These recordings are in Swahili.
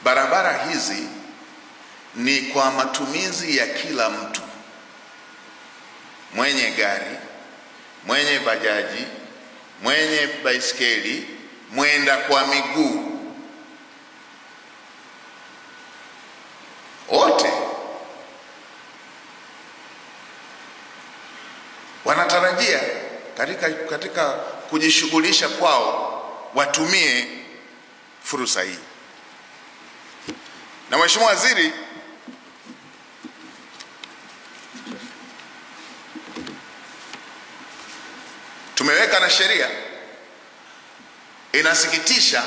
Barabara hizi ni kwa matumizi ya kila mtu, mwenye gari, mwenye bajaji, mwenye baiskeli, mwenda kwa miguu, wote wanatarajia katika kujishughulisha kwao watumie fursa hii. Na Mheshimiwa Waziri, tumeweka na sheria. Inasikitisha,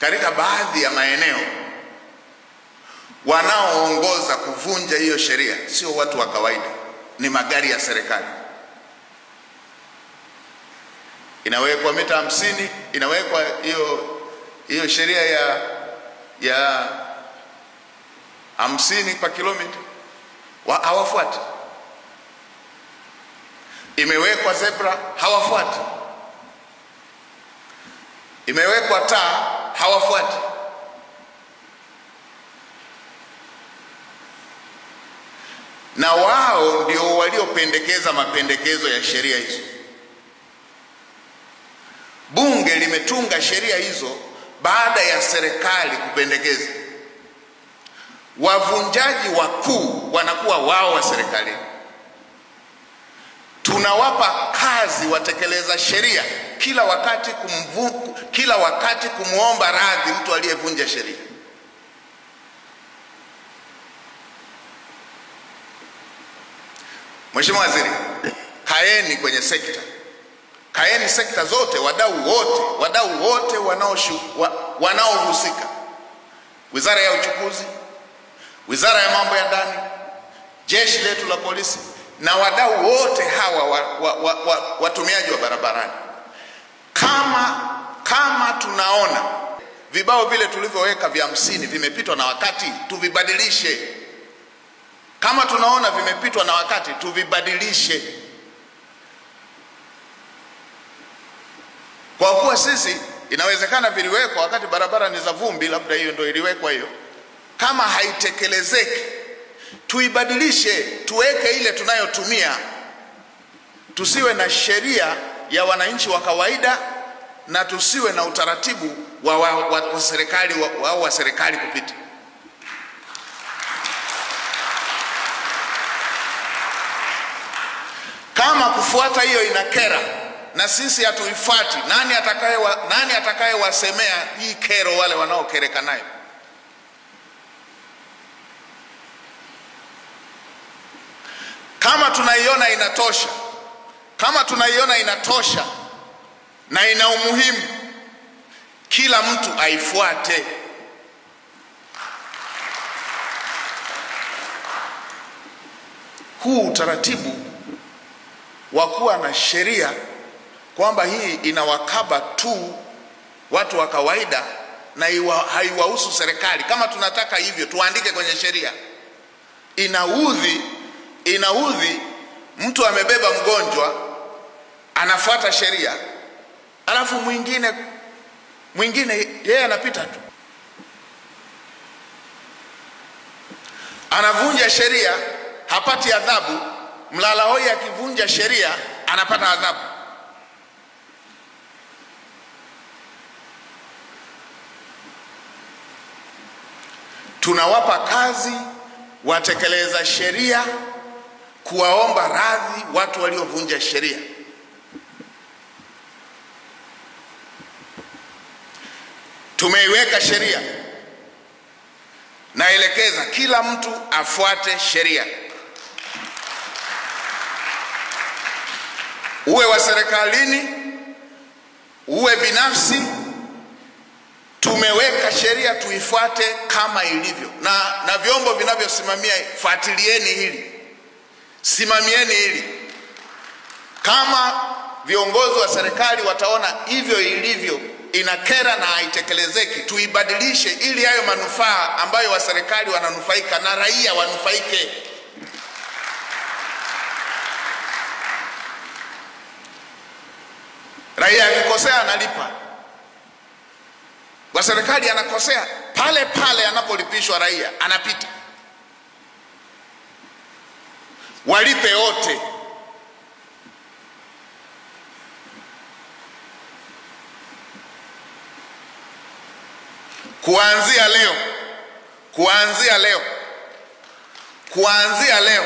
katika baadhi ya maeneo wanaoongoza kuvunja hiyo sheria sio watu wa kawaida, ni magari ya serikali. Inawekwa mita 50, inawekwa hiyo sheria ya 50 kwa kilomita, hawafuati. Imewekwa zebra, hawafuati. Imewekwa taa, hawafuati. Na wao ndio waliopendekeza mapendekezo ya sheria hizo. Bunge limetunga sheria hizo baada ya serikali kupendekeza. Wavunjaji wakuu wanakuwa wao wa serikali. Tunawapa kazi watekeleza sheria kila wakati kumuomba radhi mtu aliyevunja sheria. Mheshimiwa Waziri, kaeni kwenye sekta. Kaeni sekta zote, wadau wote wanaohusika. Wizara ya Uchukuzi, Wizara ya Mambo ya Ndani, jeshi letu la polisi na wadau wote hawa watumiaji wa barabarani. Kama tunaona vibao vile tulivyoweka vya 50 vimepitwa na wakati, tuvibadilishe. Kama tunaona vimepitwa na wakati, tuvibadilishe. Kwa kuwa sisi inawezekana viliwekwa wakati barabara ni za vumbi, labda hiyo ndio iliwekwa hiyo. Kama haitekelezeki, tuibadilishe, tuweke ile tunayotumia. Tusiwe na sheria ya wananchi wa kawaida na tusiwe na utaratibu wa serikali wa serikali kupita. Kama kufuata hiyo inakera na sisi hatuifuati, nani atakayewasemea hii kero wale wanaokereka nayo? Kama tunaiona inatosha na ina umuhimu, kila mtu aifuate. Huu utaratibu wa kuwa na sheria kwamba hii inawakaba tu watu wa kawaida na haiwahusu serikali, kama tunataka hivyo tuandike kwenye sheria. Inaudhi mtu amebeba mgonjwa, anafuata sheria, alafu mwingine yeye anapita tu, anavunja sheria, hapati adhabu. Mlala hoi akivunja sheria anapata adhabu. Tunawapa kazi watekeleza sheria kuwaomba radhi watu waliovunja sheria. Tumeiweka sheria, naelekeza kila mtu afuate sheria, uwe wa serikalini, uwe binafsi. Tumeweka sheria, tuifuate kama ilivyo. Na vyombo vinavyosimamia, fuatilieni hili, simamieni hili. Kama viongozi wa serikali wataona hivyo ilivyo inakera na haitekelezeki, tuibadilishe ili hayo manufaa ambayo wa serikali wananufaika na raia wanufaike. Raia akikosea analipa, wa serikali anakosea pale pale anapolipishwa raia anapita. Walipe wote. Kuanzia leo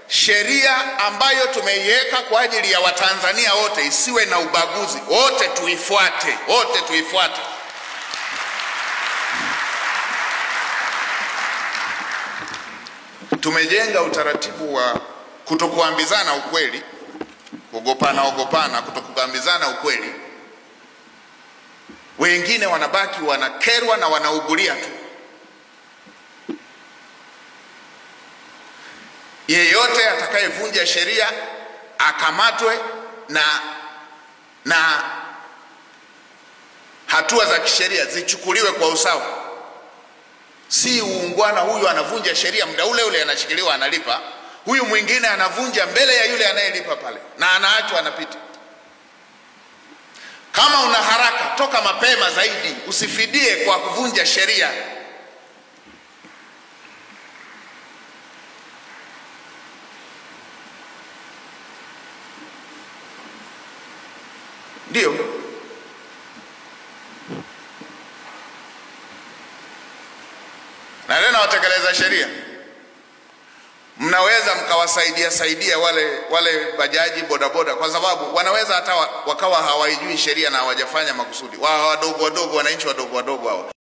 sheria ambayo tumeiweka kwa ajili ya Watanzania wote isiwe na ubaguzi, wote tuifuate. Tumejenga utaratibu wa kutokuambizana ukweli, ogopana, kutokuambizana ukweli. Wengine wanabaki wanakerwa na wanaugulia tu. Yeyote atakayevunja sheria akamatwe na hatua za kisheria zichukuliwe kwa usawa. Si uungwana, huyu anavunja sheria muda ule ule anashikiliwa analipa, huyu mwingine anavunja mbele ya yule anayelipa pale na anaachwa anapita. Kama una haraka, toka mapema zaidi, usifidie kwa kuvunja sheria. Ndio na tena watekeleza sheria mnaweza mkawasaidia wale bajaji, bodaboda, kwa sababu wanaweza hata wakawa hawaijui sheria na hawajafanya makusudi. Wao wadogo wananchi wadogo hao